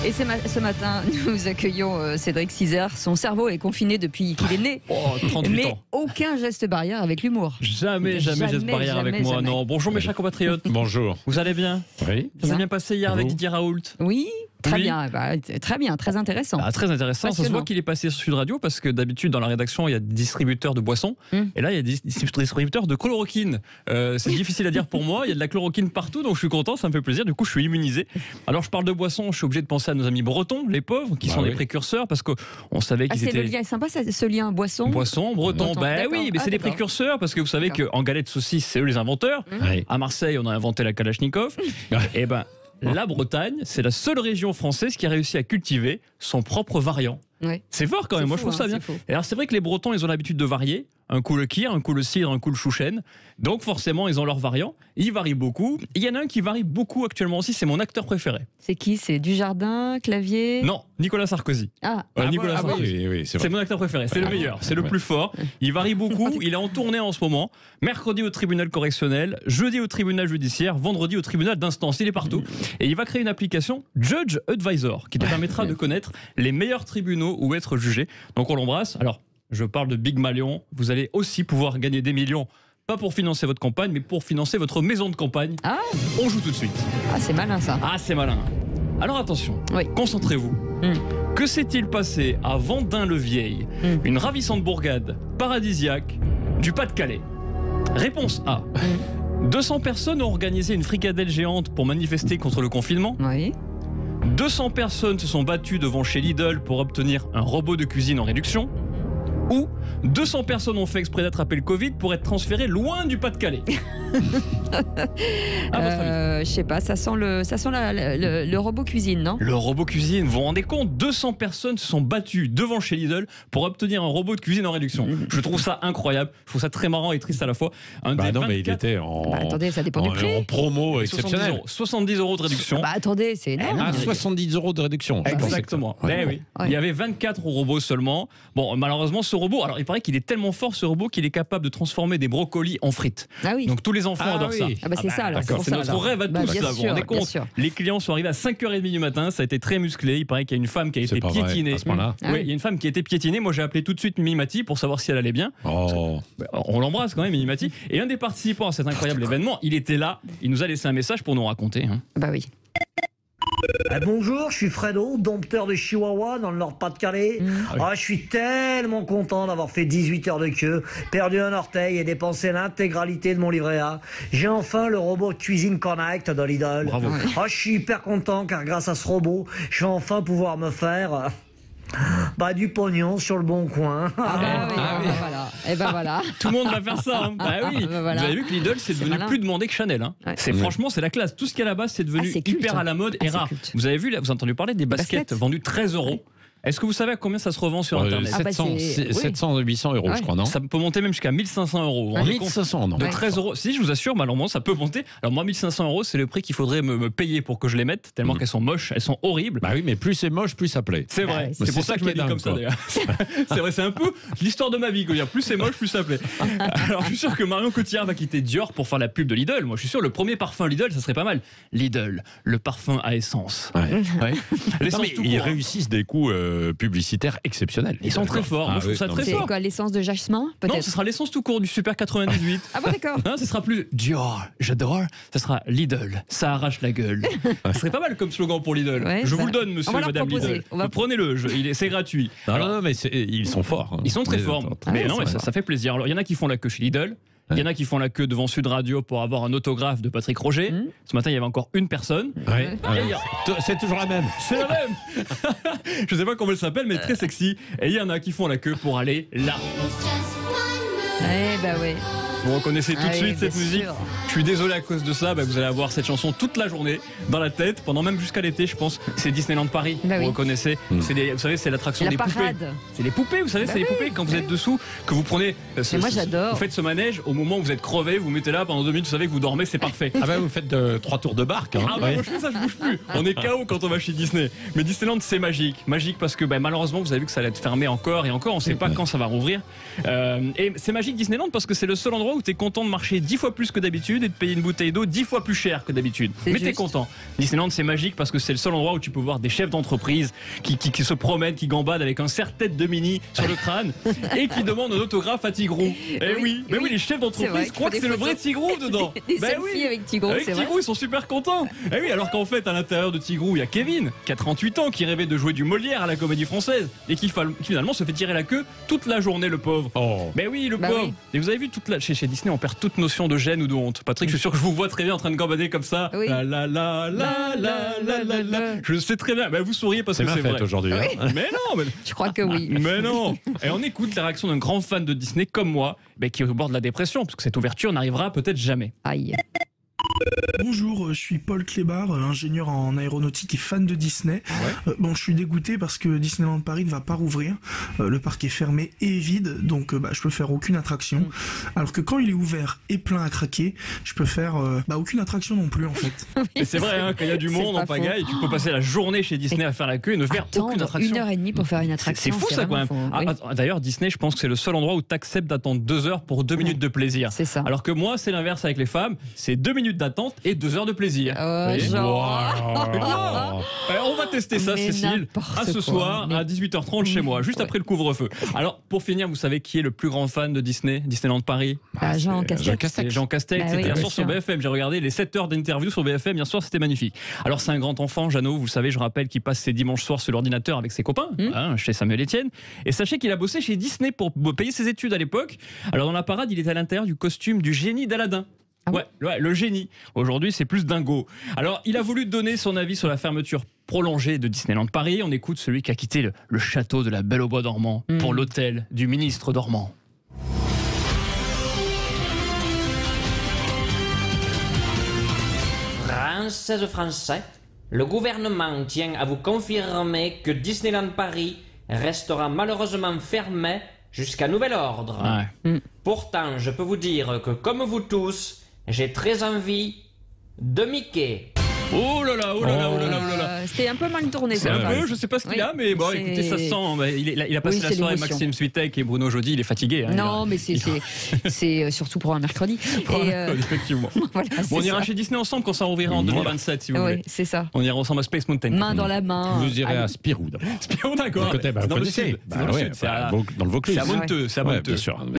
Et ce matin, nous accueillons Cédric Cizer. Son cerveau est confiné depuis qu'il est né. 38 mais ans. aucun geste barrière avec l'humour. Jamais geste barrière avec moi. Non. Bonjour mes chers compatriotes. Bonjour. Vous allez bien? Oui. Ça s'est bien passé hier avec Vous Didier Raoult? Oui, très Oui. bien. Très bien, très intéressant. Très intéressant. Ça se Passionnant. voit qu'il est passé sur Sud Radio parce que d'habitude dans la rédaction il y a des distributeurs de boissons et là il y a des distributeurs de chloroquine. C'est difficile à dire pour moi. Il y a de la chloroquine partout donc je suis content, ça me fait plaisir. Du coup je suis immunisé. Alors je parle de boissons, je suis obligé de penser à nos amis bretons, les pauvres, qui sont des précurseurs parce qu'on savait qu'ils étaient. Le lien est sympa, ce lien boisson. Boisson, breton, D'accord. oui, mais c'est des d'accord. précurseurs parce que vous savez qu'en galette saucisse, c'est eux les inventeurs. Oui. À Marseille, on a inventé la Kalachnikov. Et ben, la Bretagne, c'est la seule région française qui a réussi à cultiver son propre variant. Ouais. C'est fort quand même, moi je trouve ça bien. C'est fou. Et alors c'est vrai que les Bretons, ils ont l'habitude de varier. Un coup le kir, un coup le cidre, un coup le chouchen. Donc forcément, ils ont leurs variants. Ils varient beaucoup. Il y en a un qui varie beaucoup actuellement aussi, c'est mon acteur préféré. C'est qui? C'est Dujardin, Clavier? Non, Nicolas Sarkozy. Nicolas Sarkozy. Oui, c'est C'est vrai. mon acteur préféré, c'est le meilleur, c'est le plus fort. Il varie beaucoup, il est en tournée en ce moment. Mercredi au tribunal correctionnel, jeudi au tribunal judiciaire, vendredi au tribunal d'instance. Il est partout. Et il va créer une application Judge Advisor qui te permettra de connaître les meilleurs tribunaux où être jugé. Donc on l'embrasse. Alors, je parle de Big Malion. Vous allez aussi pouvoir gagner des millions. Pas pour financer votre campagne, mais pour financer votre maison de campagne. Ah, On joue tout de suite. c'est malin ça. Ah, c'est malin. Alors attention, Oui. concentrez-vous. Que s'est-il passé à Vendin-le-Vieil, une ravissante bourgade paradisiaque du Pas-de-Calais? Réponse A. 200 personnes ont organisé une fricadelle géante pour manifester contre le confinement. Oui. 200 personnes se sont battues devant chez Lidl pour obtenir un robot de cuisine en réduction. Ou 200 personnes ont fait exprès d'attraper le Covid pour être transférées loin du Pas-de-Calais. À votre avis. Je sais pas, ça sent le robot cuisine, non? Le robot cuisine, vous vous rendez compte? 200 personnes se sont battues devant chez Lidl pour obtenir un robot de cuisine en réduction. Je trouve ça incroyable, je trouve ça très marrant et triste à la fois. Mais il était en, attendez, ça dépend du prix. en promo 70 exceptionnel. euros. 70 euros de réduction. Attendez, c'est énorme. 70 euros de réduction. je pensais que ça- Exactement. Ouais. Oui. Ouais. Il y avait 24 robots seulement. Bon, malheureusement, ce robot, alors il paraît qu'il est tellement fort ce robot qu'il est capable de transformer des brocolis en frites. Ah oui. Donc tous les enfants adorent ça. Ah bah c'est ça alors. D'accord, c'est pour notre ça, alors. rêve à tous, bien ça, vous vous sûr, rendez bien compte? sûr. Les clients sont arrivés à 5h30 du matin, ça a été très musclé. Il paraît qu'il y a une femme qui a C'est été pas vrai, piétinée. à ce point-là. Ah Oui, oui. il y a une femme qui a été piétinée. Moi, j'ai appelé tout de suite Mimimati pour savoir si elle allait bien. Oh. On l'embrasse quand même, Mimimati. Et un des participants à cet incroyable événement, il était là. Il nous a laissé un message pour nous raconter. Bah oui. Bonjour, je suis Fredo, dompteur de Chihuahua dans le Nord-Pas-de-Calais. Je suis tellement content d'avoir fait 18 heures de queue, perdu un orteil et dépensé l'intégralité de mon livret A. J'ai enfin le robot Cuisine Connect de Lidl. Bravo. Je suis hyper content car grâce à ce robot, je vais enfin pouvoir me faire du pognon sur le bon coin. Voilà. Et ben voilà. Tout le monde va faire ça. Bah oui. Voilà. Vous avez vu que Lidl, c'est devenu malin. plus demandé que Chanel. Ouais. C'est franchement, c'est la classe. Tout ce qui est là-bas, c'est devenu c'est culte, hyper à la mode et c'est rare. culte. Vous avez vu, là, vous avez entendu parler des baskets vendus 13 euros. Est-ce que vous savez à combien ça se revend sur Internet? 700, 800 euros, je crois, non? Ça peut monter même jusqu'à 1500 euros. Vous vous rendez compte 1500, non? De 13 euros. Si, je vous assure, malheureusement, ça peut monter. Alors, moi, 1500 euros, c'est le prix qu'il faudrait me payer pour que je les mette, tellement qu'elles sont moches, elles sont horribles. Bah oui, mais plus c'est moche, plus ça plaît. C'est vrai, ouais, c'est pour ça que je me dis comme ça d'ailleurs. C'est vrai, c'est un peu l'histoire de ma vie. Quoi. Plus c'est moche, plus ça plaît. Alors je suis sûr que Marion Cotillard va quitter Dior pour faire la pub de Lidl. Moi je suis sûr, le premier parfum Lidl, ça serait pas mal. Lidl, le parfum à essence. Ouais. L'essence Non, mais tout ils court, hein. réussissent des coups publicitaires exceptionnels. Ils sont très forts. Moi je trouve ça très C'est fort. quoi, l'essence de jasmin? Non, Peut-être. ce sera l'essence tout court du Super 98. Ah bon, d'accord. Non, ce sera plus Dior, j'adore. Ça sera Lidl, ça arrache la gueule. Ce serait pas mal comme slogan pour Lidl. Ouais, je ça- vous le donne, on monsieur va et leur madame proposer. Lidl. On va- Prenez-le, c'est gratuit. Non, mais ils sont forts. Ils sont très forts. Mais non, mais c'est ça fait plaisir. Alors, il y en a qui font la queue chez Lidl. Il y en a qui font la queue devant Sud Radio pour avoir un autographe de Patrick Roger. Ce matin, il y avait encore une personne. Ouais. C'est toujours la même. C'est la même. Je sais pas comment elle s'appelle, mais très sexy. Et il y en a qui font la queue pour aller là. Eh ben oui. Vous reconnaissez tout de Ah oui, suite cette bien musique. sûr. Je suis désolé à cause de ça. Vous allez avoir cette chanson toute la journée dans la tête, pendant même jusqu'à l'été, je pense. C'est Disneyland Paris. Bah vous oui. reconnaissez. Vous savez, c'est l'attraction La des poupées. parade. C'est les poupées, vous savez, Bah c'est les oui. poupées quand vous êtes dessous, que vous prenez. moi, j'adore. Vous faites ce manège au moment où vous êtes crevé, vous mettez là pendant 2 minutes, vous savez que vous dormez, c'est parfait. Ah bah vous faites 3 tours de barque. Hein. Ah bah moi je fais ça, je bouge plus. On est KO quand on va chez Disney. Mais Disneyland c'est magique. Magique parce que malheureusement vous avez vu que ça allait être fermé encore et encore. On sait pas quand ça va rouvrir. Et c'est magique Disneyland parce que c'est le seul endroit endroit où tu es content de marcher 10 fois plus que d'habitude et de payer une bouteille d'eau 10 fois plus cher que d'habitude. Mais tu es content. Disneyland, c'est magique parce que c'est le seul endroit où tu peux voir des chefs d'entreprise qui se promènent, qui gambadent avec un serre-tête de Mini sur le crâne et qui demandent un autographe à Tigrou. Eh oui, mais oui, les chefs d'entreprise croient que c'est le vrai Tigrou dedans. Des selfies avec Tigrou, avec Tigrou, ils sont super contents. Eh oui, alors qu'en fait, à l'intérieur de Tigrou, il y a Kevin, qui a 38 ans, qui rêvait de jouer du Molière à la Comédie Française et qui finalement se fait tirer la queue toute la journée, le pauvre. Oh. Mais oui, le pauvre. Oui. Et vous avez vu, chez Disney, on perd toute notion de gêne ou de honte. Patrick, je suis sûr que je vous vois très bien en train de gambader comme ça. Oui. Je sais très bien. Vous souriez parce que c'est vrai aujourd'hui. Oui. Hein. Mais non, je crois que oui. Mais non. Et on écoute la réaction d'un grand fan de Disney comme moi, qui est au bord de la dépression, parce que cette ouverture n'arrivera peut-être jamais. Aïe. Bonjour, je suis Paul Clébar, ingénieur en aéronautique et fan de Disney. Ouais. Bon, je suis dégoûté parce que Disneyland Paris ne va pas rouvrir. Le parc est fermé et vide, donc je peux faire aucune attraction. Alors que quand il est ouvert et plein à craquer, je peux faire aucune attraction non plus en fait. Et c'est vrai, quand il y a du monde en pagaille, tu peux passer la journée chez Disney à faire la queue et ne faire aucune attraction. 1h30 pour faire une attraction. C'est fou ça quand même. D'ailleurs, Disney, je pense que c'est le seul endroit où tu acceptes d'attendre 2 heures pour 2 minutes de plaisir. C'est ça. Alors que moi, c'est l'inverse avec les femmes, c'est 2 minutes d'attente et 2 heures de plaisir. On va tester ça, Cécile, ce soir à 18h30 chez moi, juste après le couvre-feu. Alors, pour finir, vous savez qui est le plus grand fan de Disneyland Paris? Jean Castex. Jean Castex, c'était hier soir sur BFM. J'ai regardé les 7 heures d'interview sur BFM hier soir, c'était magnifique. Alors, c'est un grand enfant, Jeannot, vous le savez, je rappelle qu'il passe ses dimanches soirs sur l'ordinateur avec ses copains, chez Samuel Etienne. Et sachez qu'il a bossé chez Disney pour payer ses études à l'époque. Alors, dans la parade, il est à l'intérieur du costume du génie d'Aladin. Ouais, le génie. Aujourd'hui, c'est plus dingo. Alors, il a voulu donner son avis sur la fermeture prolongée de Disneyland Paris. On écoute celui qui a quitté le château de la Belle au Bois dormant pour l'hôtel du ministre dormant. Françaises, Français, le gouvernement tient à vous confirmer que Disneyland Paris restera malheureusement fermé jusqu'à nouvel ordre. Pourtant, je peux vous dire que, comme vous tous, j'ai très envie de Mickey. Oh là là, oh là là, oh là là, oh là là. C'était un peu mal tourné. C'est un peu, je sais pas ce qu'il a, mais bon, écoutez, ça se sent. Il a passé la soirée avec Maxime Switek et Bruno Jeudi, il est fatigué. Non, mais c'est surtout pour un mercredi. Effectivement. Voilà, on ira chez Disney ensemble quand ça rouvrira en 2027, si vous voulez. Oui, c'est ça. On ira ensemble à Space Mountain. Main dans la main. Vous irez à Spirou d'abord. Spirou, d'accord. Dans le sud. Dans le Vaucluse. C'est à Monteux. C'est à Monteux. Bien sûr.